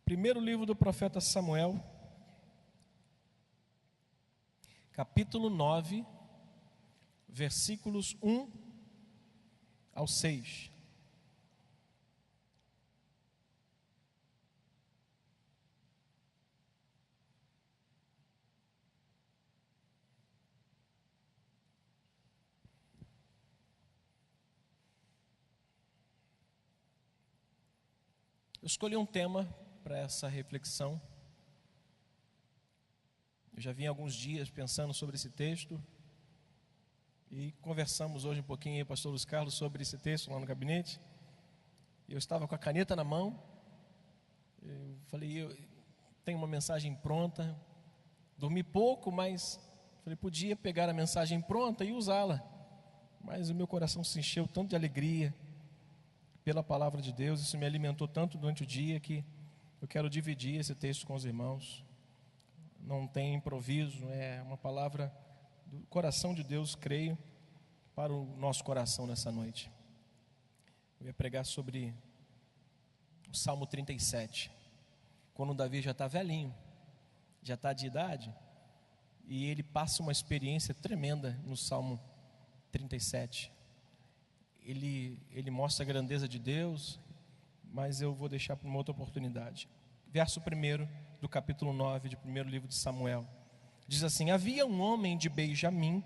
Primeiro livro do profeta Samuel, capítulo 9, versículos 1 ao 6. Eu escolhi um tema para essa reflexão. Eu já vim alguns dias pensando sobre esse texto e conversamos hoje um pouquinho, pastor Luiz Carlos, sobre esse texto lá no gabinete. Eu estava com a caneta na mão, eu falei, eu tenho uma mensagem pronta, dormi pouco, mas falei, podia pegar a mensagem pronta e usá-la, mas o meu coração se encheu tanto de alegria pela palavra de Deus, isso me alimentou tanto durante o dia que eu quero dividir esse texto com os irmãos. Não tem improviso, é uma palavra do coração de Deus, creio, para o nosso coração nessa noite. Eu ia pregar sobre o Salmo 37, quando Davi já está velhinho, já está de idade, e ele passa uma experiência tremenda no Salmo 37. Ele mostra a grandeza de Deus, mas eu vou deixar para uma outra oportunidade. Verso 1 do capítulo 9 do primeiro livro de Samuel. Diz assim: havia um homem de Benjamim,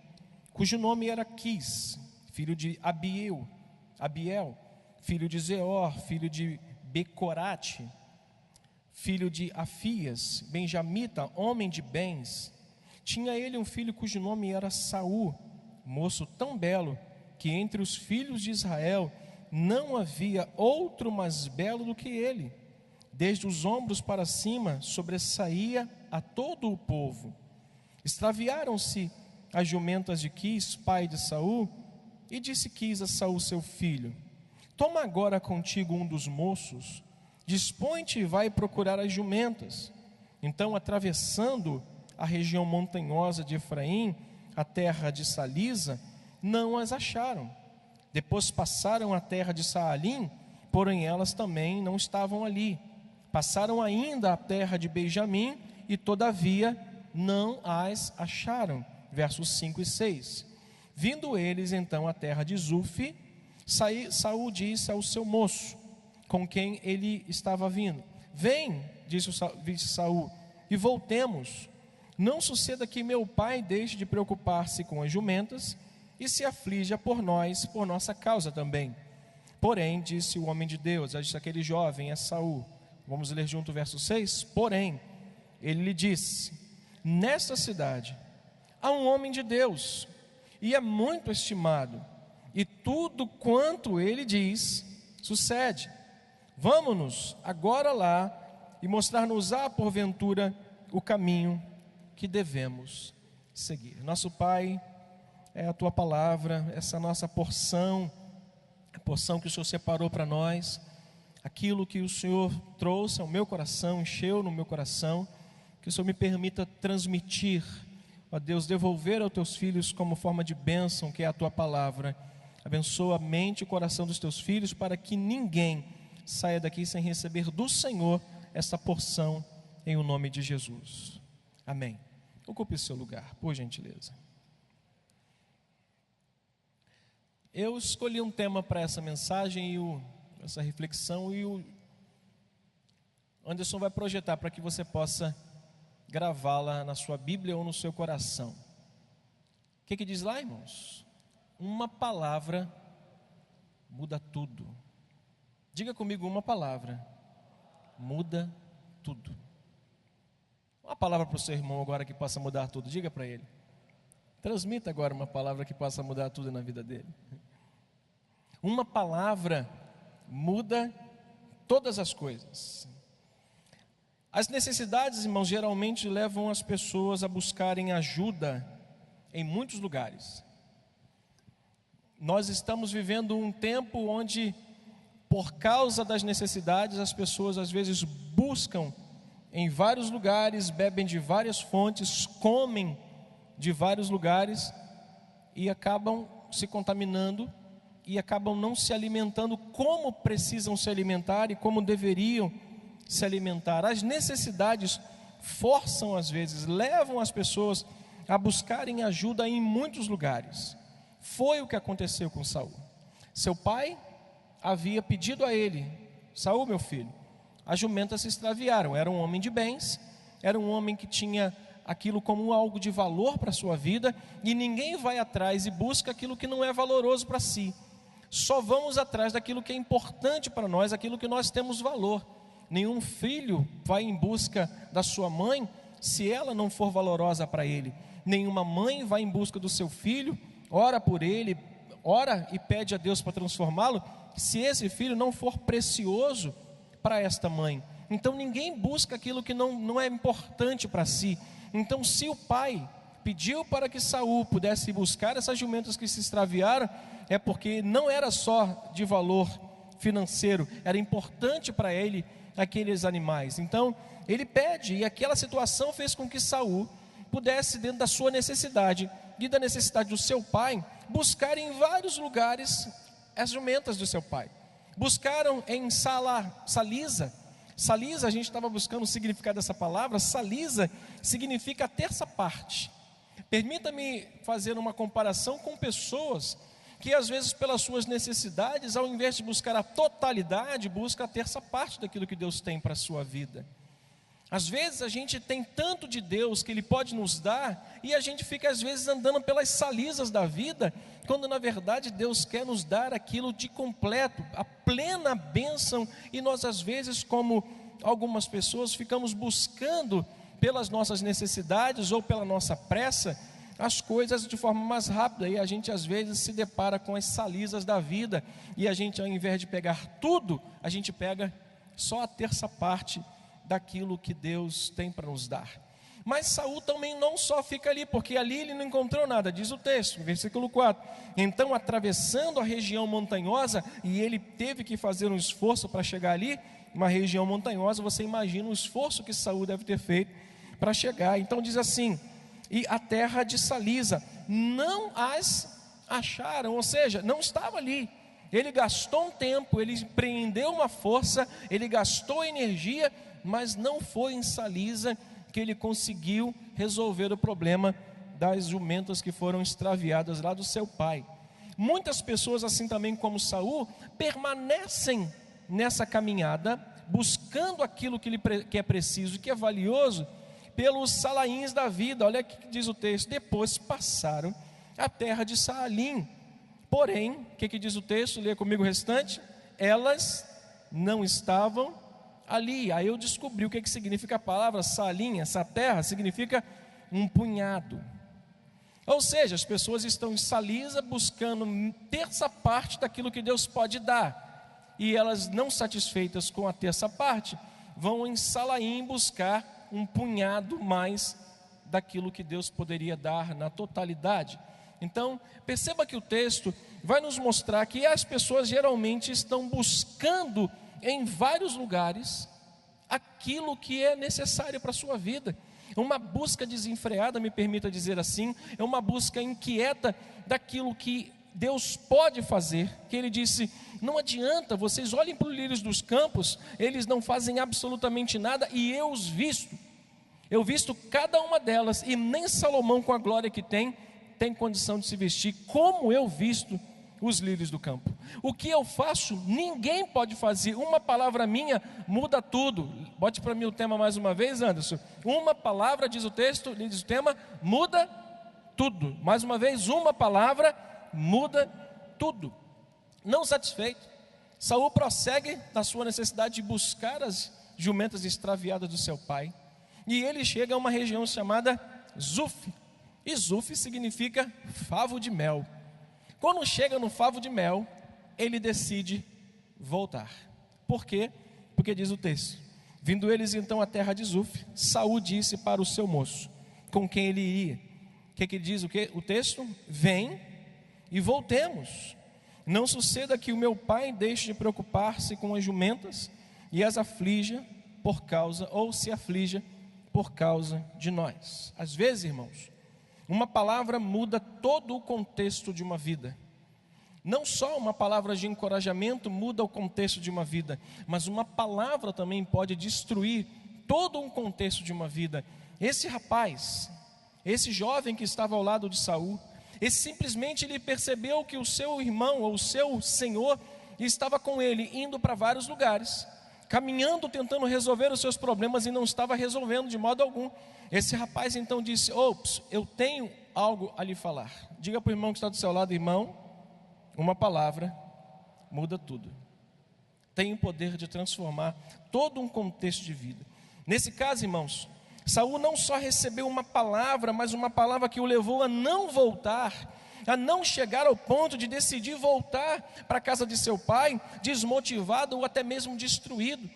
cujo nome era Quis, filho de Abiel, filho de Zeor, filho de Becorate, filho de Afias, benjamita, homem de bens. Tinha ele um filho cujo nome era Saul, moço tão belo, que entre os filhos de Israel não havia outro mais belo do que ele. Desde os ombros para cima sobressaía a todo o povo. Extraviaram-se as jumentas de Quis, pai de Saul, e disse Quis a Saul seu filho: toma agora contigo um dos moços, dispõe-te e vai procurar as jumentas. Então, atravessando a região montanhosa de Efraim, a terra de Salisa, não as acharam. Depois passaram a terra de Saalim, porém elas também não estavam ali. Passaram ainda a terra de Benjamim, e todavia não as acharam. Versos 5 e 6. Vindo eles então à terra de Zufi, Saul disse ao seu moço, com quem ele estava vindo: vem, disse Saul, e voltemos. Não suceda que meu pai deixe de preocupar-se com as jumentas e se aflija por nós, por nossa causa também. Porém, disse o homem de Deus, disse aquele jovem, é Saul. Vamos ler junto o verso 6. Porém, ele lhe disse: nesta cidade há um homem de Deus, e é muito estimado, e tudo quanto ele diz, sucede. Vamos-nos agora lá, e mostrar-nos-á porventura o caminho que devemos seguir. Nosso Pai, é a Tua palavra, essa nossa porção, a porção que o Senhor separou para nós, aquilo que o Senhor trouxe ao meu coração, encheu no meu coração, que o Senhor me permita transmitir, ó Deus, devolver aos Teus filhos como forma de bênção, que é a Tua palavra. Abençoa a mente e o coração dos Teus filhos, para que ninguém saia daqui sem receber do Senhor essa porção, em o nome de Jesus. Amém. Ocupe o seu lugar, por gentileza. Eu escolhi um tema para essa mensagem e essa reflexão, e o Anderson vai projetar para que você possa gravá-la na sua Bíblia ou no seu coração. O que diz lá, irmãos? Uma palavra muda tudo. Diga comigo, uma palavra muda tudo. Uma palavra para o seu irmão agora que possa mudar tudo. Diga para ele. Transmita agora uma palavra que possa mudar tudo na vida dele. Uma palavra muda todas as coisas. As necessidades, irmãos, geralmente levam as pessoas a buscarem ajuda em muitos lugares. Nós estamos vivendo um tempo onde, por causa das necessidades, as pessoas às vezes buscam em vários lugares, bebem de várias fontes, comem de vários lugares e acabam se contaminando e acabam não se alimentando como precisam se alimentar e como deveriam se alimentar. As necessidades forçam às vezes, levam as pessoas a buscarem ajuda em muitos lugares. Foi o que aconteceu com Saul. Seu pai havia pedido a ele: Saul, meu filho, as jumentas se extraviaram. Era um homem de bens, era um homem que tinha aquilo como algo de valor para a sua vida, e ninguém vai atrás e busca aquilo que não é valoroso para si. Só vamos atrás daquilo que é importante para nós, aquilo que nós temos valor. Nenhum filho vai em busca da sua mãe se ela não for valorosa para ele. Nenhuma mãe vai em busca do seu filho, ora por ele, ora e pede a Deus para transformá-lo, se esse filho não for precioso para esta mãe. Então ninguém busca aquilo que não é importante para si. Então, se o pai pediu para que Saul pudesse buscar essas jumentas que se extraviaram, é porque não era só de valor financeiro, era importante para ele aqueles animais. Então ele pede, e aquela situação fez com que Saul pudesse, dentro da sua necessidade e da necessidade do seu pai, buscar em vários lugares as jumentas do seu pai. Buscaram em Salisa. Salisa, a gente estava buscando o significado dessa palavra. Salisa significa a terça parte. Permita-me fazer uma comparação com pessoas que às vezes pelas suas necessidades, ao invés de buscar a totalidade, busca a terça parte daquilo que Deus tem para a sua vida. Às vezes a gente tem tanto de Deus que Ele pode nos dar, e a gente fica às vezes andando pelas salisas da vida, quando na verdade Deus quer nos dar aquilo de completo, a plena bênção, e nós às vezes, como algumas pessoas, ficamos buscando pelas nossas necessidades ou pela nossa pressa, as coisas de forma mais rápida, e a gente às vezes se depara com as salisas da vida, e a gente, ao invés de pegar tudo, a gente pega só a terça parte daquilo que Deus tem para nos dar. Mas Saul também não só fica ali, porque ali ele não encontrou nada, diz o texto, versículo 4, então atravessando a região montanhosa, e ele teve que fazer um esforço para chegar ali, uma região montanhosa, você imagina o esforço que Saul deve ter feito para chegar. Então diz assim: e a terra de Salisa, não as acharam, ou seja, não estava ali. Ele gastou um tempo, ele empreendeu uma força, ele gastou energia, mas não foi em Salisa que ele conseguiu resolver o problema das jumentas que foram extraviadas lá do seu pai. Muitas pessoas, assim também como Saul, permanecem nessa caminhada, buscando aquilo que é preciso, que é valioso, pelos salaíns da vida. Olha o que diz o texto: depois passaram a terra de Saalim, porém, o que diz o texto? Leia comigo o restante: elas não estavam ali. Aí eu descobri o que significa a palavra Saalim. Essa terra significa um punhado, ou seja, as pessoas estão em Salisa buscando terça parte daquilo que Deus pode dar, e elas, não satisfeitas com a terça parte, vão em Salaim buscar um punhado mais daquilo que Deus poderia dar na totalidade. Então perceba que o texto vai nos mostrar que as pessoas geralmente estão buscando em vários lugares aquilo que é necessário para a sua vida. Uma busca desenfreada, me permita dizer assim, é uma busca inquieta daquilo que Deus pode fazer, que Ele disse: não adianta, vocês olhem para os lírios dos campos, eles não fazem absolutamente nada, e eu visto cada uma delas, e nem Salomão, com a glória que tem condição de se vestir como eu visto os lírios do campo. O que eu faço, ninguém pode fazer. Uma palavra minha muda tudo. Bote para mim o tema mais uma vez, Anderson. Uma palavra, diz o texto, diz o tema, muda tudo. Mais uma vez, uma palavra muda tudo. Não satisfeito, Saul prossegue na sua necessidade de buscar as jumentas extraviadas do seu pai, e ele chega a uma região chamada Zuf, e Zuf significa favo de mel. Quando chega no favo de mel, ele decide voltar. Por quê? Porque diz o texto: vindo eles então à terra de Zuf, Saul disse para o seu moço, com quem ele iria. O que diz o texto? Vem e voltemos. Não suceda que o meu pai deixe de preocupar-se com as jumentas e as aflija por causa, ou se aflija por causa de nós. Às vezes, irmãos, uma palavra muda todo o contexto de uma vida. Não só uma palavra de encorajamento muda o contexto de uma vida, mas uma palavra também pode destruir todo um contexto de uma vida. Esse rapaz, esse jovem que estava ao lado de Saul, simplesmente ele percebeu que o seu irmão ou o seu senhor estava com ele, indo para vários lugares, caminhando, tentando resolver os seus problemas, e não estava resolvendo de modo algum. Esse rapaz então disse: ops, eu tenho algo a lhe falar. Diga para o irmão que está do seu lado: irmão, uma palavra muda tudo. Tem o poder de transformar todo um contexto de vida. Nesse caso, irmãos, Saul não só recebeu uma palavra, mas uma palavra que o levou a não voltar, a não chegar ao ponto de decidir voltar para a casa de seu pai, desmotivado ou até mesmo destruído.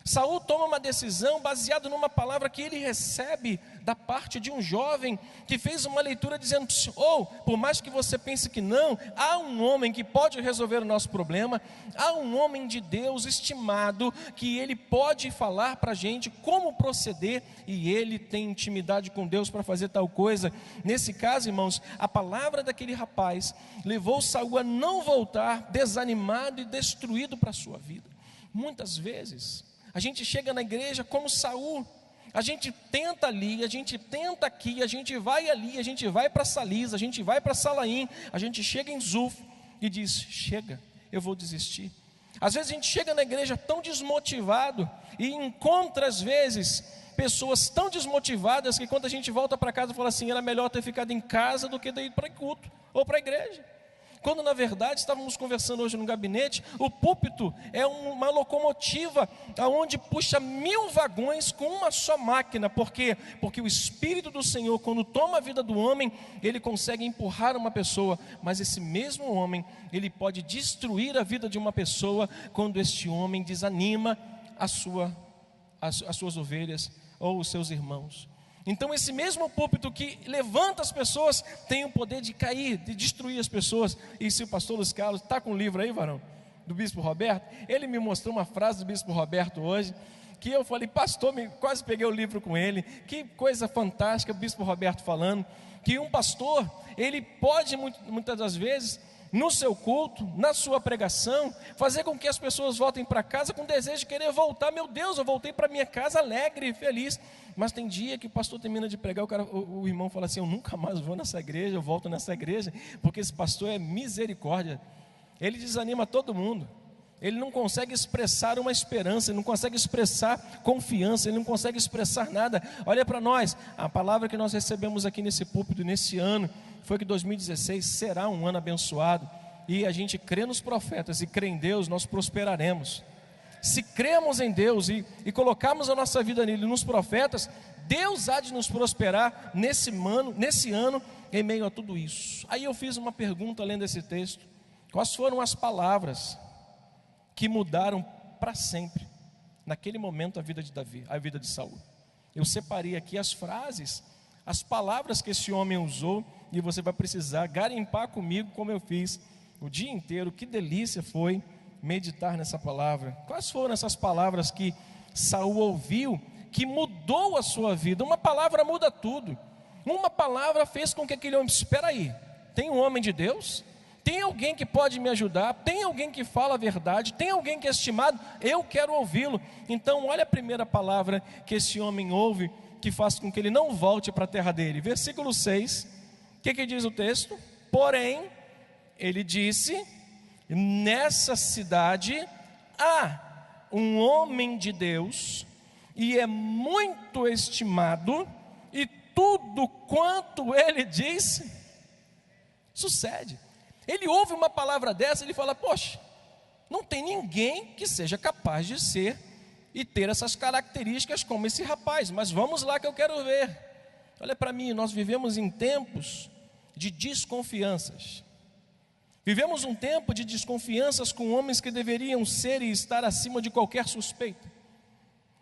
Saul toma uma decisão baseada numa palavra que ele recebe da parte de um jovem que fez uma leitura dizendo: por mais que você pense que não, há um homem que pode resolver o nosso problema, há um homem de Deus estimado que ele pode falar para a gente como proceder, e ele tem intimidade com Deus para fazer tal coisa. Nesse caso, irmãos, a palavra daquele rapaz levou Saul a não voltar, desanimado e destruído para a sua vida. Muitas vezes a gente chega na igreja como Saul, a gente tenta ali, a gente tenta aqui, a gente vai ali, a gente vai para Salisa, a gente vai para Salaim, a gente chega em Zuf e diz: chega, eu vou desistir. Às vezes a gente chega na igreja tão desmotivado e encontra às vezes pessoas tão desmotivadas que quando a gente volta para casa fala assim: era melhor ter ficado em casa do que ter ido para o culto ou para a igreja. Quando na verdade, estávamos conversando hoje no gabinete, o púlpito é uma locomotiva onde puxa 1000 vagões com uma só máquina. Por quê? Porque o Espírito do Senhor, quando toma a vida do homem, ele consegue empurrar uma pessoa, mas esse mesmo homem, ele pode destruir a vida de uma pessoa quando este homem desanima as suas ovelhas ou os seus irmãos. Então esse mesmo púlpito que levanta as pessoas tem o poder de cair, de destruir as pessoas. E se o pastor Luiz Carlos está com um livro aí, varão, do Bispo Roberto, ele me mostrou uma frase do Bispo Roberto hoje, que eu falei: pastor, quase peguei o livro com ele. Que coisa fantástica o Bispo Roberto falando, que um pastor, ele pode muitas das vezes, no seu culto, na sua pregação, fazer com que as pessoas voltem para casa com desejo de querer voltar. Meu Deus, eu voltei para minha casa alegre e feliz. Mas tem dia que o pastor termina de pregar, o irmão fala assim: eu nunca mais vou nessa igreja, eu volto nessa igreja, porque esse pastor é misericórdia. Ele desanima todo mundo. Ele não consegue expressar uma esperança, ele não consegue expressar confiança, ele não consegue expressar nada. Olha para nós, a palavra que nós recebemos aqui nesse púlpito, nesse ano, foi que 2016 será um ano abençoado, e a gente crê nos profetas e crê em Deus, nós prosperaremos. Se cremos em Deus e colocarmos a nossa vida nele, nos profetas, Deus há de nos prosperar nesse ano, em meio a tudo isso. Aí eu fiz uma pergunta além desse texto: quais foram as palavras que mudaram para sempre, naquele momento, a vida de Davi, a vida de Saul? Eu separei aqui as frases, as palavras que esse homem usou, e você vai precisar garimpar comigo, como eu fiz o dia inteiro. Que delícia foi meditar nessa palavra. Quais foram essas palavras que Saul ouviu, que mudou a sua vida? Uma palavra muda tudo. Uma palavra fez com que aquele homem: espera aí, tem um homem de Deus? Tem alguém que pode me ajudar? Tem alguém que fala a verdade? Tem alguém que é estimado? Eu quero ouvi-lo. Então olha a primeira palavra que esse homem ouve, que faz com que ele não volte para a terra dele. Versículo 6, o que diz o texto? Porém, ele disse: nessa cidade há um homem de Deus, e é muito estimado, e tudo quanto ele diz sucede. Ele ouve uma palavra dessa, ele fala: poxa, não tem ninguém que seja capaz de ser e ter essas características como esse rapaz, mas vamos lá que eu quero ver. Olha para mim, nós vivemos em tempos de desconfianças. Vivemos um tempo de desconfianças com homens que deveriam ser e estar acima de qualquer suspeita.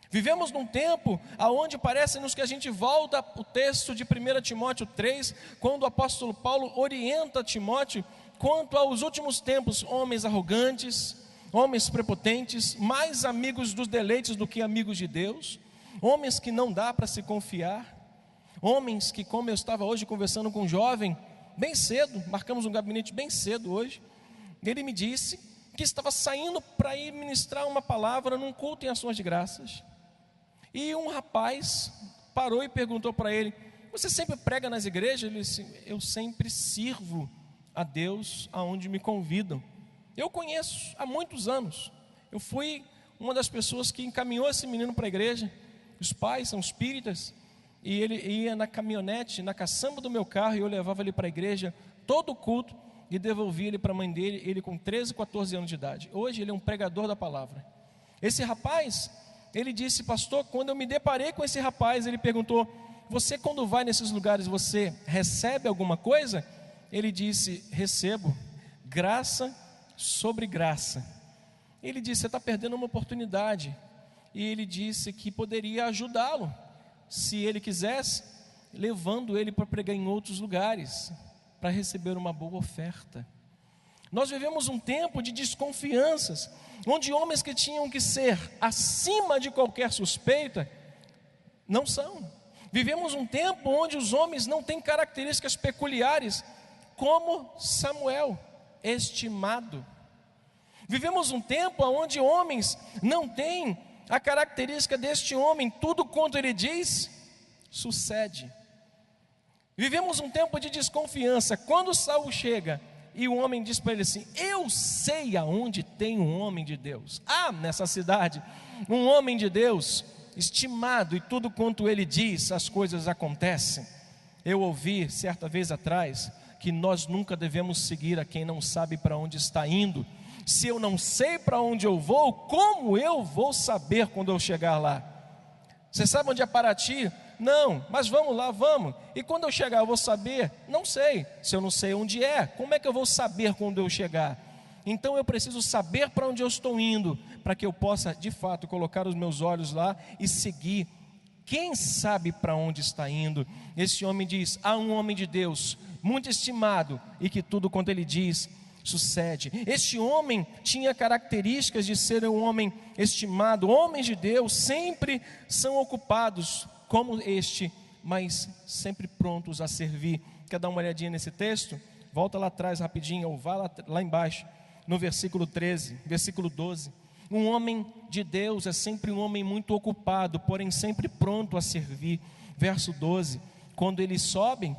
Vivemos num tempo onde parece-nos que a gente volta o texto de 1 Timóteo 3, quando o apóstolo Paulo orienta Timóteo quanto aos últimos tempos: homens arrogantes, homens prepotentes, mais amigos dos deleites do que amigos de Deus, homens que não dá para se confiar, homens que, como eu estava hoje conversando com um jovem, bem cedo, marcamos um gabinete bem cedo hoje, Ele me disse que estava saindo para ir ministrar uma palavra num culto em ações de graças. E um rapaz parou e perguntou para ele: você sempre prega nas igrejas? Ele disse: eu sempre sirvo a Deus aonde me convidam. Eu conheço há muitos anos. Eu fui uma das pessoas que encaminhou esse menino para a igreja. Os pais são espíritas, e ele ia na caminhonete, na caçamba do meu carro, e eu levava ele para a igreja todo o culto e devolvia ele para a mãe dele, ele com 13, 14 anos de idade. Hoje ele é um pregador da palavra. Esse rapaz, ele disse: pastor, quando eu me deparei com esse rapaz, ele perguntou: você quando vai nesses lugares, você recebe alguma coisa? Ele disse: recebo, graça sobre graça. Ele disse: você está perdendo uma oportunidade. E ele disse que poderia ajudá-lo, se ele quisesse, levando ele para pregar em outros lugares, para receber uma boa oferta. Nós vivemos um tempo de desconfianças, onde homens que tinham que ser acima de qualquer suspeita, não são. Vivemos um tempo onde os homens não têm características peculiares, como Samuel, estimado. Vivemos um tempo onde homens não têm a característica deste homem: tudo quanto ele diz, sucede. Vivemos um tempo de desconfiança. Quando Saul chega e o homem diz para ele assim: eu sei aonde tem um homem de Deus. Há nessa cidade um homem de Deus, estimado, e tudo quanto ele diz, as coisas acontecem. Eu ouvi certa vez atrás que nós nunca devemos seguir a quem não sabe para onde está indo. Se eu não sei para onde eu vou, como eu vou saber quando eu chegar lá? Você sabe onde é Paraty? Não, mas vamos lá, vamos. E quando eu chegar eu vou saber? Não sei. Se eu não sei onde é, como é que eu vou saber quando eu chegar? Então eu preciso saber para onde eu estou indo, para que eu possa de fato colocar os meus olhos lá e seguir. Quem sabe para onde está indo? Esse homem diz: há um homem de Deus muito estimado, e que tudo quanto ele diz sucede. Este homem tinha características de ser um homem estimado. Homens de Deus sempre são ocupados como este, mas sempre prontos a servir. Quer dar uma olhadinha nesse texto? Volta lá atrás rapidinho, ou vá lá embaixo, no versículo 13, versículo 12. Um homem de Deus é sempre um homem muito ocupado, porém sempre pronto a servir. Verso 12: quando eles sobem,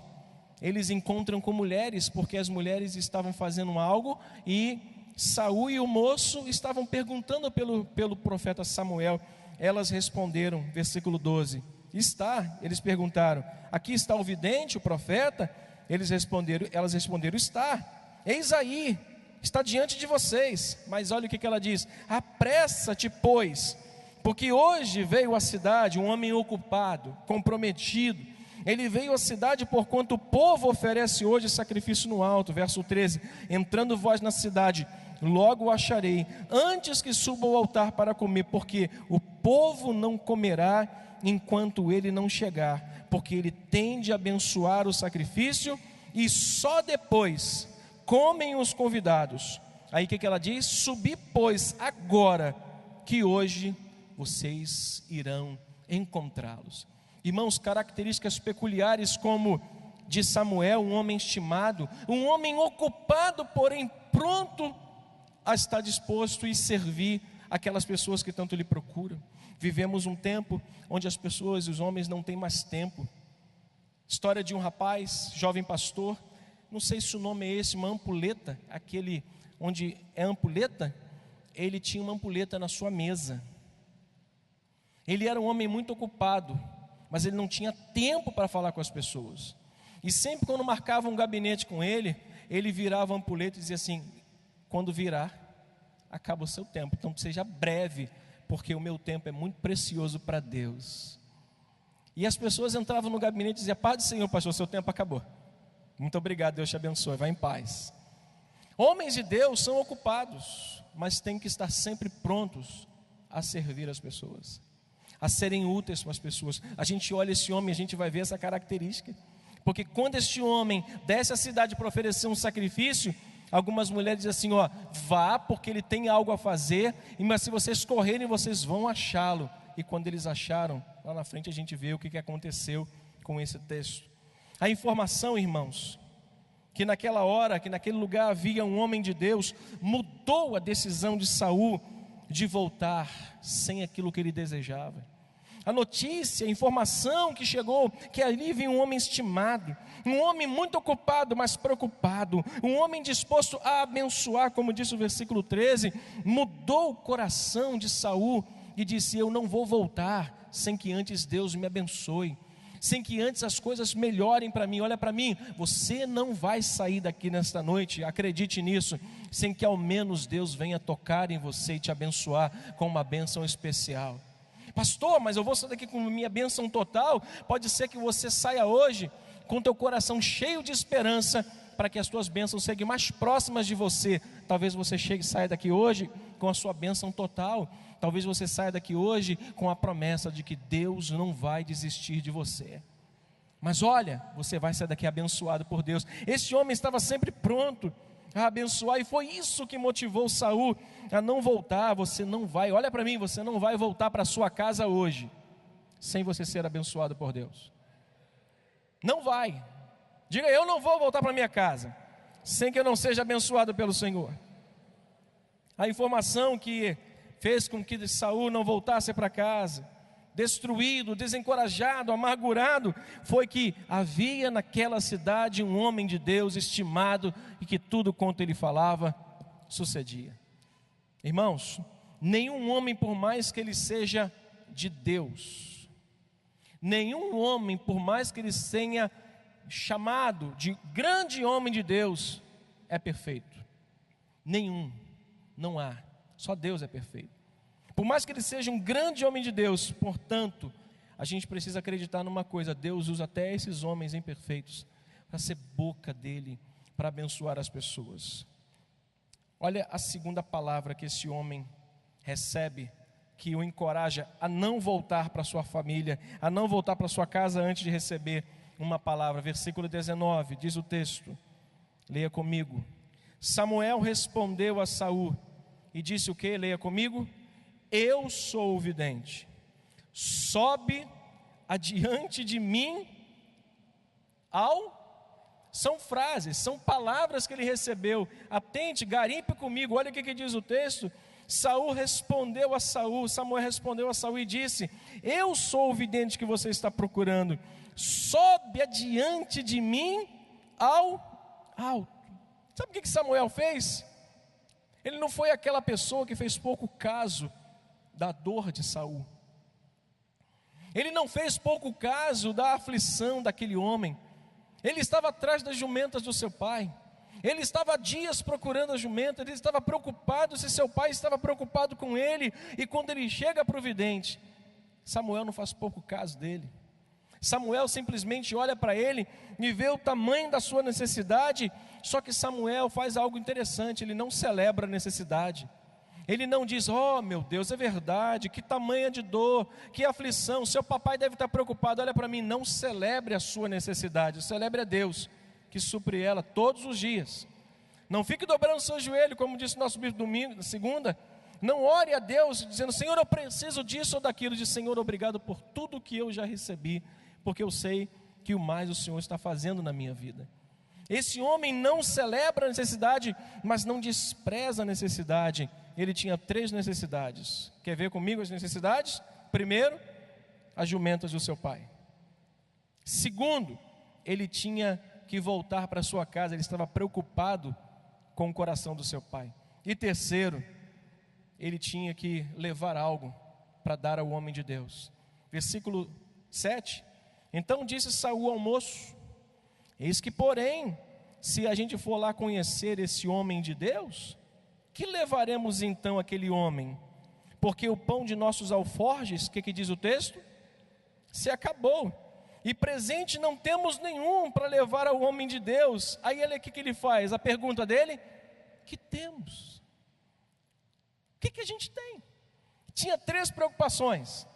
eles encontram com mulheres, porque as mulheres estavam fazendo algo, e Saul e o moço estavam perguntando pelo profeta Samuel. Elas responderam, versículo 12: está, eles perguntaram: aqui está o vidente, o profeta? Elas responderam: está, eis aí, está diante de vocês. Mas olha o que ela diz: apressa-te, pois, porque hoje veio à cidade um homem ocupado, comprometido. Ele veio à cidade porquanto o povo oferece hoje sacrifício no alto. Verso 13: entrando vós na cidade, logo o acharei, antes que suba ao altar para comer, porque o povo não comerá enquanto ele não chegar, porque ele tem de abençoar o sacrifício, e só depois comem os convidados. Aí o que ela diz? Subi, pois, agora, que hoje vocês irão encontrá-los. Irmãos, características peculiares como de Samuel, um homem estimado, um homem ocupado, porém pronto a estar disposto e servir aquelas pessoas que tanto lhe procuram. Vivemos um tempo onde as pessoas e os homens não têm mais tempo. História de um rapaz, jovem pastor, não sei se o nome é esse, uma ampulheta, aquele onde é ampulheta. Ele tinha uma ampulheta na sua mesa. Ele era um homem muito ocupado, mas ele não tinha tempo para falar com as pessoas. E sempre quando marcava um gabinete com ele, ele virava a ampulheta e dizia assim: quando virar, acaba o seu tempo, então seja breve, porque o meu tempo é muito precioso para Deus. E as pessoas entravam no gabinete e diziam: paz do Senhor, pastor, seu tempo acabou. Muito obrigado, Deus te abençoe, vá em paz. Homens de Deus são ocupados, mas têm que estar sempre prontos a servir as pessoas, a serem úteis para as pessoas. A gente olha esse homem, a gente vai ver essa característica, porque quando este homem desce à cidade para oferecer um sacrifício, algumas mulheres dizem assim: ó, vá, porque ele tem algo a fazer, mas se vocês correrem, vocês vão achá-lo. E quando eles acharam, lá na frente a gente vê o que aconteceu com esse texto. A informação, irmãos, que naquela hora, que naquele lugar havia um homem de Deus, mudou a decisão de Saul de voltar sem aquilo que ele desejava. A notícia, a informação que chegou, que ali vinha um homem estimado, um homem muito ocupado, mas preocupado, um homem disposto a abençoar, como disse o versículo 13, mudou o coração de Saul e disse: eu não vou voltar sem que antes Deus me abençoe, sem que antes as coisas melhorem para mim. Olha para mim, você não vai sair daqui nesta noite, acredite nisso, sem que ao menos Deus venha tocar em você e te abençoar com uma bênção especial. Pastor, mas eu vou sair daqui com minha bênção total? Pode ser que você saia hoje com teu coração cheio de esperança, para que as tuas bênçãos sejam mais próximas de você. Talvez você saia daqui hoje com a sua bênção total. Talvez você saia daqui hoje com a promessa de que Deus não vai desistir de você. Mas olha, você vai sair daqui abençoado por Deus. Esse homem estava sempre pronto a abençoar, e foi isso que motivou Saul a não voltar. Você não vai, olha para mim, você não vai voltar para a sua casa hoje sem você ser abençoado por Deus. Não vai. Diga: eu não vou voltar para minha casa sem que eu não seja abençoado pelo Senhor. A informação que fez com que Saul não voltasse para casa, destruído, desencorajado, amargurado, foi que havia naquela cidade um homem de Deus estimado, e que tudo quanto ele falava sucedia. Irmãos, nenhum homem, por mais que ele seja de Deus, nenhum homem, por mais que ele tenha chamado de grande homem de Deus, é perfeito. Nenhum, não há, só Deus é perfeito. Por mais que ele seja um grande homem de Deus, portanto, a gente precisa acreditar numa coisa: Deus usa até esses homens imperfeitos para ser boca dele, para abençoar as pessoas. Olha a segunda palavra que esse homem recebe, que o encoraja a não voltar para sua família, a não voltar para sua casa antes de receber uma palavra. Versículo 19, diz o texto, leia comigo: Samuel respondeu a Saul e disse o que? Leia comigo: eu sou o vidente, sobe adiante de mim São frases, são palavras que ele recebeu. Atente, garimpe comigo, olha o que diz o texto. Samuel respondeu a Saul e disse: eu sou o vidente que você está procurando, sobe adiante de mim ao alto. Sabe o que Samuel fez? Ele não foi aquela pessoa que fez pouco caso da dor de Saul. Ele não fez pouco caso da aflição daquele homem. Ele estava atrás das jumentas do seu pai. Ele estava há dias procurando as jumentas. Ele estava preocupado se seu pai estava preocupado com ele. E quando ele chega para o vidente, Samuel não faz pouco caso dele. Samuel simplesmente olha para ele e vê o tamanho da sua necessidade. Só que Samuel faz algo interessante: ele não celebra a necessidade. Ele não diz: oh meu Deus, é verdade, que tamanha de dor, que aflição, seu papai deve estar preocupado. Olha para mim, não celebre a sua necessidade, celebre a Deus, que supre ela todos os dias. Não fique dobrando o seu joelho, como disse nosso bispo domingo, segunda. Não ore a Deus dizendo: Senhor, eu preciso disso ou daquilo. Diz: Senhor, obrigado por tudo que eu já recebi, porque eu sei que o mais o Senhor está fazendo na minha vida. Esse homem não celebra a necessidade, mas não despreza a necessidade. Ele tinha 3 necessidades. Quer ver comigo as necessidades? Primeiro, as jumentas do seu pai. Segundo, ele tinha que voltar para sua casa. Ele estava preocupado com o coração do seu pai. E terceiro, ele tinha que levar algo para dar ao homem de Deus. Versículo 7. Então disse Saul ao moço: eis que, porém, se a gente for lá conhecer esse homem de Deus, que levaremos então aquele homem? Porque o pão de nossos alforjes, o que diz o texto? Se acabou, e presente não temos nenhum para levar ao homem de Deus. Aí o que ele faz? A pergunta dele: que temos? O que a gente tem? Tinha 3 preocupações: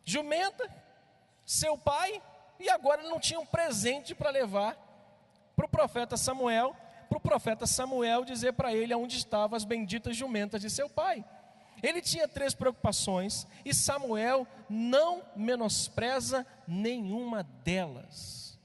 jumenta, seu pai, e agora ele não tinha um presente para levar para o profeta Samuel, para o profeta Samuel dizer para ele aonde estavam as benditas jumentas de seu pai. Ele tinha 3 preocupações, e Samuel não menospreza nenhuma delas.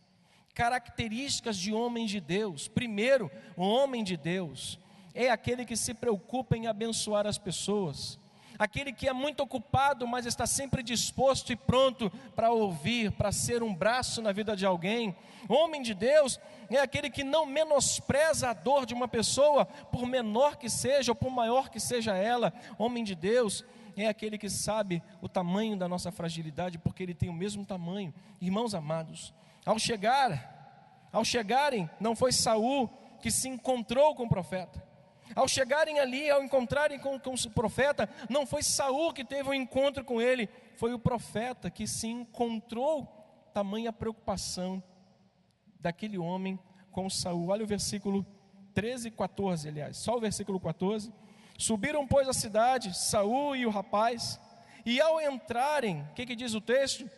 características de homens de Deus. Primeiro, um homem de Deus é aquele que se preocupa em abençoar as pessoas, aquele que é muito ocupado, mas está sempre disposto e pronto para ouvir, para ser um braço na vida de alguém. Homem de Deus é aquele que não menospreza a dor de uma pessoa, por menor que seja ou por maior que seja ela. Homem de Deus é aquele que sabe o tamanho da nossa fragilidade, porque ele tem o mesmo tamanho. Irmãos amados, ao chegarem, não foi Saul que se encontrou com o profeta. Ao chegarem ali, ao encontrarem com o profeta, não foi Saul que teve um encontro com ele, foi o profeta que se encontrou. Tamanha preocupação daquele homem com Saul. Olha o versículo 13 e 14, aliás, só o versículo 14. Subiram, pois, à cidade, Saul e o rapaz, e ao entrarem, o que diz o texto?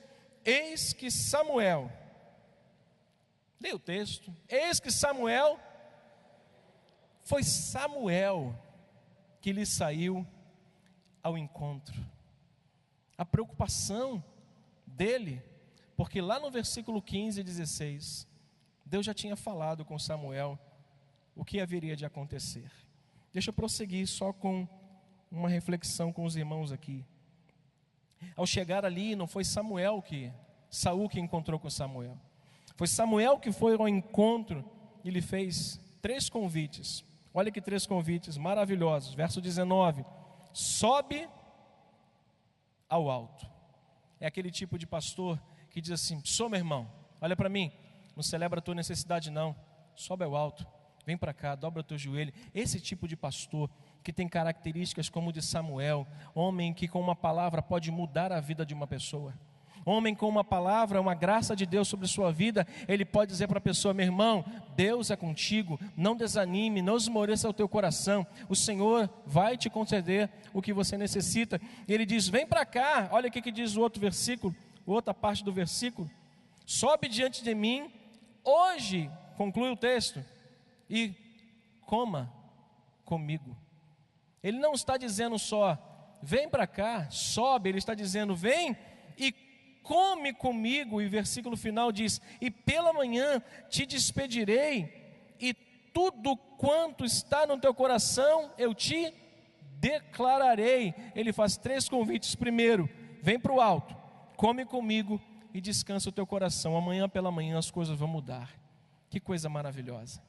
Eis que Samuel, leia o texto, eis que Samuel, foi Samuel que lhe saiu ao encontro. A preocupação dele, porque lá no versículo 15 e 16, Deus já tinha falado com Samuel o que haveria de acontecer. Deixa eu prosseguir só com uma reflexão com os irmãos aqui. Ao chegar ali, não foi Saul que encontrou com Samuel. Foi Samuel que foi ao encontro e lhe fez 3 convites. Olha que 3 convites maravilhosos. Verso 19: sobe ao alto. É aquele tipo de pastor que diz assim: sou meu irmão, olha para mim, não celebra a tua necessidade não, sobe ao alto, vem para cá, dobra o teu joelho. Esse tipo de pastor que tem características como o de Samuel, homem que com uma palavra pode mudar a vida de uma pessoa. Homem com uma palavra, uma graça de Deus sobre sua vida, ele pode dizer para a pessoa: meu irmão, Deus é contigo, não desanime, não esmoreça o teu coração, o Senhor vai te conceder o que você necessita. E ele diz: vem para cá. Olha o que diz o outro versículo, outra parte do versículo: sobe diante de mim, hoje, conclui o texto, e coma comigo. Ele não está dizendo só, vem para cá, sobe, ele está dizendo, vem e come comigo. E o versículo final diz: e pela manhã te despedirei, e tudo quanto está no teu coração eu te declararei. Ele faz 3 convites. Primeiro, vem para o alto, come comigo e descansa o teu coração. Amanhã pela manhã as coisas vão mudar. Que coisa maravilhosa.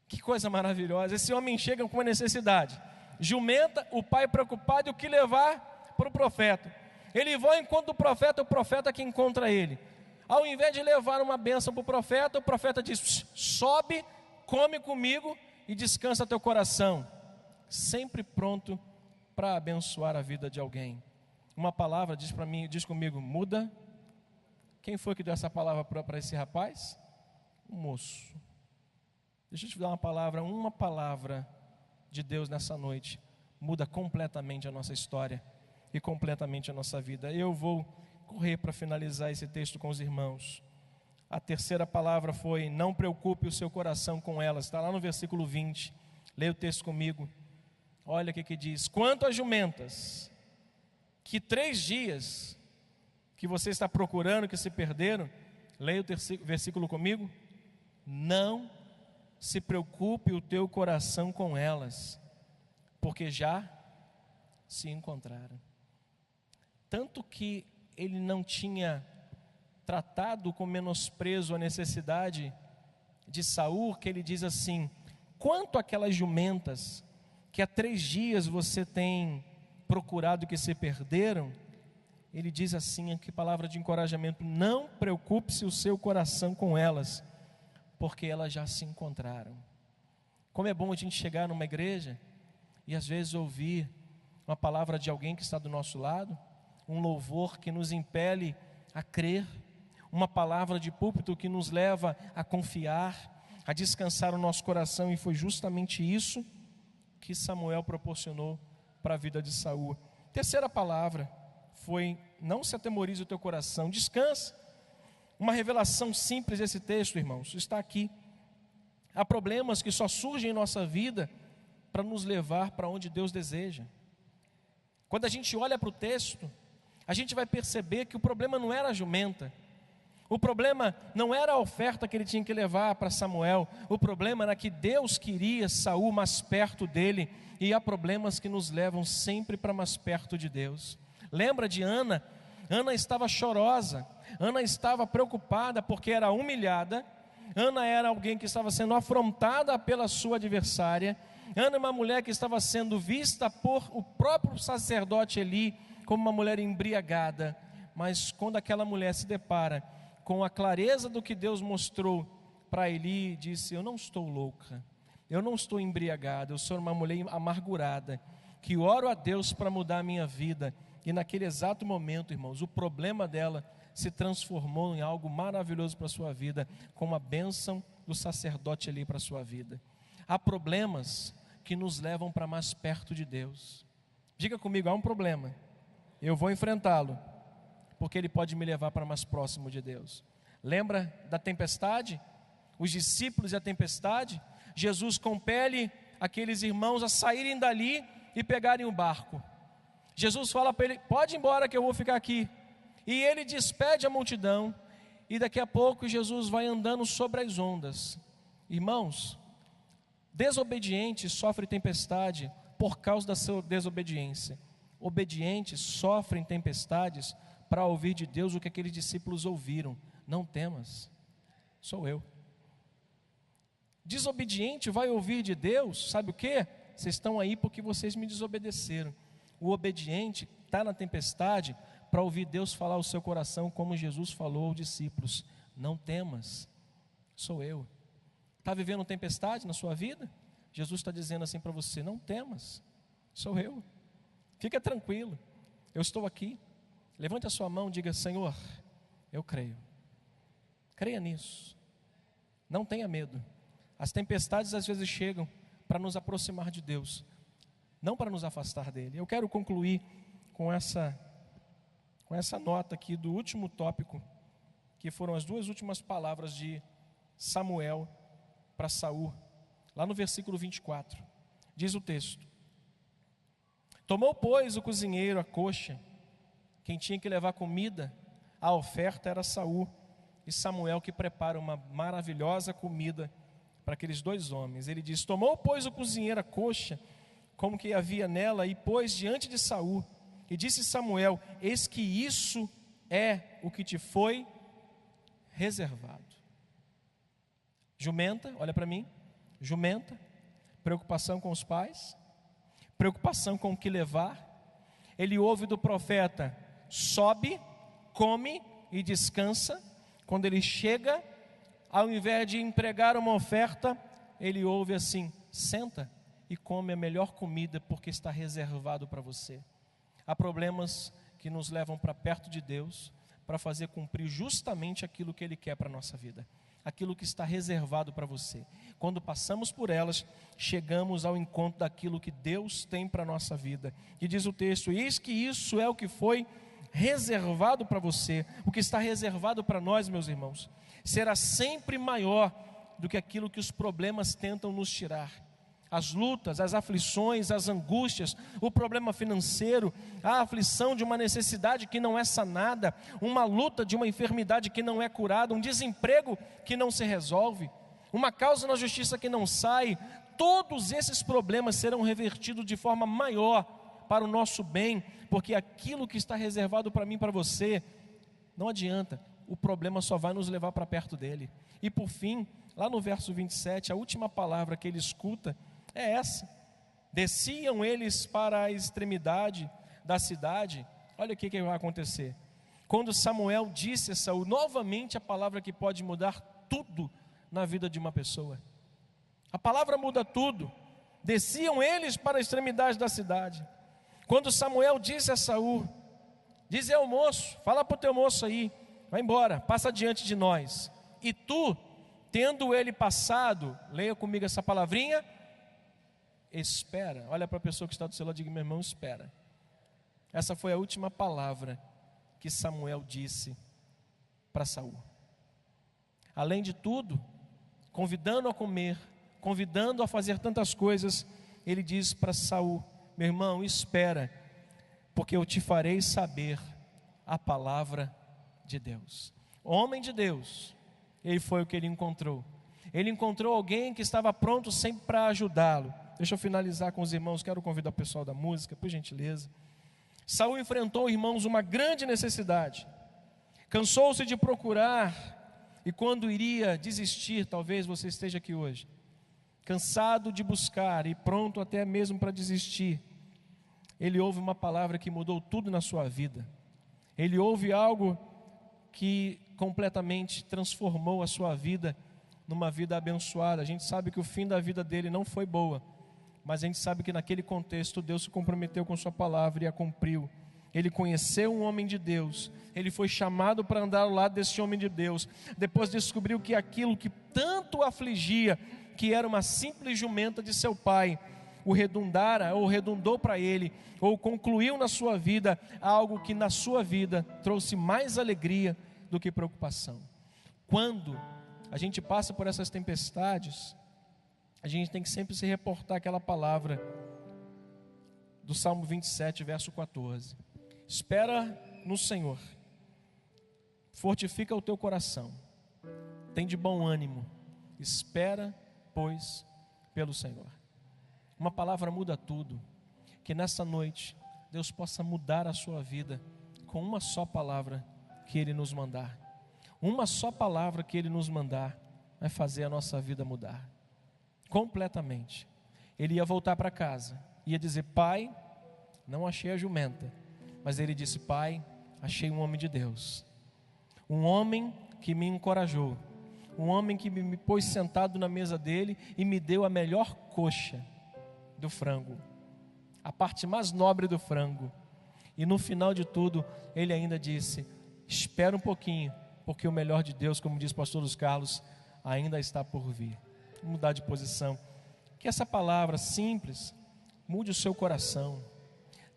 Que coisa maravilhosa. Esse homem chega com uma necessidade. Jumenta, o pai preocupado, e o que levar para o profeta. Ele vai ao encontro do profeta, o profeta que encontra ele. Ao invés de levar uma bênção para o profeta diz: sobe, come comigo e descansa teu coração. Sempre pronto para abençoar a vida de alguém. Uma palavra diz para mim, diz comigo: muda. Quem foi que deu essa palavra para esse rapaz? Um moço. Deixa eu te dar uma palavra de Deus nessa noite. Muda completamente a nossa história e completamente a nossa vida. Eu vou correr para finalizar esse texto com os irmãos. A terceira palavra foi: não preocupe o seu coração com elas. Está lá no versículo 20. Leia o texto comigo. Olha o que diz: quanto às jumentas, que 3 dias que você está procurando, que se perderam, leia o versículo comigo. Não se preocupe o teu coração com elas, porque já se encontraram. Tanto que ele não tinha tratado com menosprezo a necessidade de Saul, que ele diz assim: quanto àquelas jumentas que há 3 dias você tem procurado, que se perderam, ele diz assim, que palavra de encorajamento: não preocupe-se o seu coração com elas, porque elas já se encontraram. Como é bom a gente chegar numa igreja e às vezes ouvir uma palavra de alguém que está do nosso lado, um louvor que nos impele a crer, uma palavra de púlpito que nos leva a confiar, a descansar o nosso coração. E foi justamente isso que Samuel proporcionou para a vida de Saul. Terceira palavra foi: não se atemorize o teu coração, descansa. Uma revelação simples desse texto, irmãos, está aqui. Há problemas que só surgem em nossa vida para nos levar para onde Deus deseja. Quando a gente olha para o texto, a gente vai perceber que o problema não era a jumenta, O problema não era a oferta que ele tinha que levar para Samuel. O problema era que Deus queria Saul mais perto dele. E há problemas que nos levam sempre para mais perto de Deus. Lembra de Ana? Ana estava chorosa. Ana estava preocupada porque era humilhada. Ana era alguém que estava sendo afrontada pela sua adversária. Ana é uma mulher que estava sendo vista por o próprio sacerdote Eli como uma mulher embriagada. Mas quando aquela mulher se depara com a clareza do que Deus mostrou para Eli, disse: eu não estou louca, eu não estou embriagada, eu sou uma mulher amargurada, que oro a Deus para mudar a minha vida. E naquele exato momento, irmãos, o problema dela se transformou em algo maravilhoso para a sua vida, com a bênção do sacerdote ali para a sua vida. Há problemas que nos levam para mais perto de Deus. Diga comigo, há um problema, eu vou enfrentá-lo, porque ele pode me levar para mais próximo de Deus. Lembra da tempestade? Os discípulos e a tempestade? Jesus compele aqueles irmãos a saírem dali e pegarem o barco. Jesus fala para ele: pode ir embora que eu vou ficar aqui. E ele despede a multidão, e daqui a pouco Jesus vai andando sobre as ondas. Irmãos, desobediente sofre tempestade por causa da sua desobediência. Obedientes sofrem tempestades para ouvir de Deus o que aqueles discípulos ouviram: não temas, sou eu. Desobediente vai ouvir de Deus, sabe o que? Vocês estão aí porque vocês me desobedeceram. O obediente está na tempestade para ouvir Deus falar ao seu coração, como Jesus falou aos discípulos: não temas, sou eu. Está vivendo tempestade na sua vida? Jesus está dizendo assim para você: não temas, sou eu. Fica tranquilo, eu estou aqui. Levante a sua mão e diga: Senhor, eu creio. Creia nisso. Não tenha medo. As tempestades às vezes chegam para nos aproximar de Deus, não para nos afastar dele. Eu quero concluir com essa nota aqui do último tópico, que foram as duas últimas palavras de Samuel para Saul, lá no versículo 24. Diz o texto: tomou, pois, o cozinheiro a coxa. Quem tinha que levar comida, a oferta era Saul, e Samuel que prepara uma maravilhosa comida para aqueles dois homens. Ele diz: tomou, pois, o cozinheiro a coxa, como que havia nela, e pôs diante de Saul. E disse Samuel: eis que isso é o que te foi reservado. Jumenta, olha para mim, jumenta, preocupação com os pais, preocupação com o que levar. Ele ouve do profeta: sobe, come e descansa. Quando ele chega, ao invés de entregar uma oferta, ele ouve assim: senta e come a melhor comida, porque está reservado para você. Há problemas que nos levam para perto de Deus, para fazer cumprir justamente aquilo que Ele quer para a nossa vida, aquilo que está reservado para você. Quando passamos por elas, chegamos ao encontro daquilo que Deus tem para a nossa vida. E diz o texto: eis que isso é o que foi reservado para você. O que está reservado para nós, meus irmãos, será sempre maior do que aquilo que os problemas tentam nos tirar. As lutas, as aflições, as angústias, o problema financeiro, a aflição de uma necessidade que não é sanada, uma luta de uma enfermidade que não é curada, um desemprego que não se resolve, uma causa na justiça que não sai. Todos esses problemas serão revertidos de forma maior para o nosso bem, porque aquilo que está reservado para mim e para você, não adianta, o problema só vai nos levar para perto dele. E por fim, lá no verso 27, a última palavra que ele escuta é essa: desciam eles para a extremidade da cidade. Olha o que vai acontecer. Quando Samuel disse a Saul, novamente a palavra que pode mudar tudo na vida de uma pessoa. A palavra muda tudo. Desciam eles para a extremidade da cidade. Quando Samuel disse a Saul: diz ao moço, fala para o teu moço aí, vai embora, passa diante de nós. E tu, tendo ele passado, leia comigo essa palavrinha, espera. Olha para a pessoa que está do seu lado e diga: meu irmão, espera. Essa foi a última palavra que Samuel disse para Saul. Além de tudo, convidando a comer, convidando a fazer tantas coisas, ele diz para Saul: meu irmão, espera, porque eu te farei saber a palavra de Deus. homem de Deus, ele foi o que ele encontrou. Ele encontrou alguém que estava pronto sempre para ajudá-lo. Deixa eu finalizar com os irmãos, quero convidar o pessoal da música, por gentileza. Saul enfrentou, irmãos, uma grande necessidade. Cansou-se de procurar, e quando iria desistir, talvez você esteja aqui hoje, cansado de buscar e pronto até mesmo para desistir, ele ouve uma palavra que mudou tudo na sua vida. Ele ouve algo que completamente transformou a sua vida numa vida abençoada. A gente sabe que o fim da vida dele não foi boa, mas a gente sabe que naquele contexto Deus se comprometeu com sua palavra e a cumpriu. Ele conheceu um homem de Deus, ele foi chamado para andar ao lado desse homem de Deus. Depois descobriu que aquilo que tanto o afligia, que era uma simples jumenta de seu pai, o redundara ou redundou para ele, ou concluiu na sua vida algo que na sua vida trouxe mais alegria do que preocupação. Quando a gente passa por essas tempestades, a gente tem que sempre se reportar aquela palavra do Salmo 27, verso 14. Espera no Senhor, fortifica o teu coração, tem de bom ânimo, espera, pois, pelo Senhor. Uma palavra muda tudo. Que nessa noite Deus possa mudar a sua vida com uma só palavra que Ele nos mandar. Uma só palavra que Ele nos mandar vai fazer a nossa vida mudar completamente. Ele ia voltar para casa, ia dizer: pai, não achei a jumenta, mas ele disse: pai, achei um homem de Deus, um homem que me encorajou, um homem que me pôs sentado na mesa dele e me deu a melhor coxa do frango, a parte mais nobre do frango. E no final de tudo, ele ainda disse: espera um pouquinho, porque o melhor de Deus, como diz o pastor Luiz Carlos, ainda está por vir. Vamos mudar de posição. Que essa palavra simples mude o seu coração,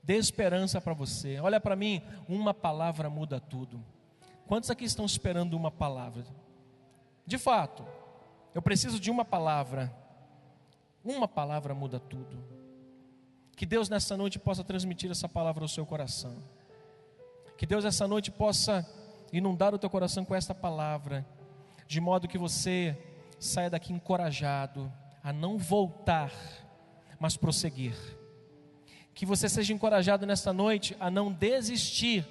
dê esperança para você. Olha para mim, uma palavra muda tudo. Quantos aqui estão esperando uma palavra? De fato, eu preciso de uma palavra. Uma palavra muda tudo. Que Deus nessa noite possa transmitir essa palavra ao seu coração. Que Deus nessa noite possa inundar o teu coração com esta palavra, de modo que você saia daqui encorajado a não voltar, mas prosseguir. Que você seja encorajado nesta noite a não desistir,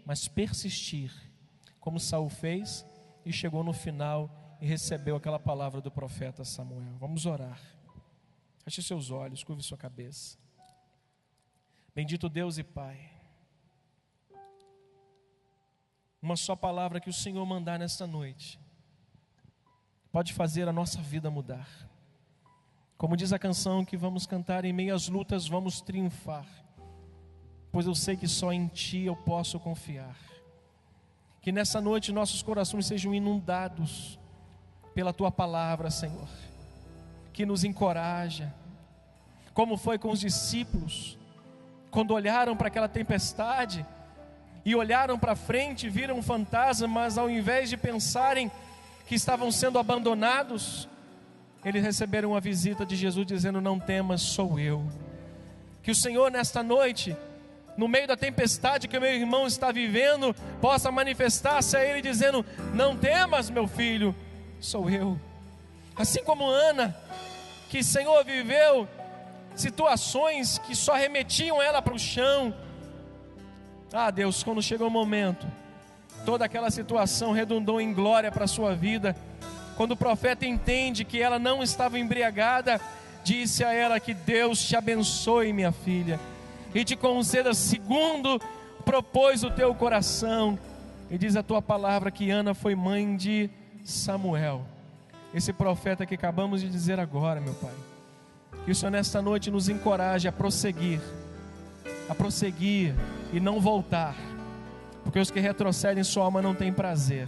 mas persistir, como Saul fez e chegou no final e recebeu aquela palavra do profeta Samuel. Vamos orar. Feche seus olhos, curve sua cabeça. Bendito Deus e Pai, uma só palavra que o Senhor mandar nesta noite pode fazer a nossa vida mudar. Como diz a canção que vamos cantar: em meio às lutas vamos triunfar, pois eu sei que só em Ti eu posso confiar. Que nessa noite nossos corações sejam inundados pela Tua palavra, Senhor, que nos encoraja, como foi com os discípulos, quando olharam para aquela tempestade e olharam para frente, viram um fantasma, mas ao invés de pensarem que estavam sendo abandonados, eles receberam a visita de Jesus dizendo: não temas, sou eu. Que o Senhor nesta noite, no meio da tempestade que o meu irmão está vivendo, possa manifestar-se a ele dizendo: não temas, meu filho, sou eu. Assim como Ana, que Senhor viveu situações que só remetiam ela para o chão. Ah, Deus, quando chegou o momento, toda aquela situação redundou em glória para a sua vida. Quando o profeta entende que ela não estava embriagada, disse a ela que Deus te abençoe, minha filha, e te conceda segundo propôs o teu coração. E diz a tua palavra que Ana foi mãe de Samuel, esse profeta que acabamos de dizer agora, meu Pai. Que o Senhor nesta noite nos encoraje a prosseguir e não voltar, porque os que retrocedem sua alma não tem prazer.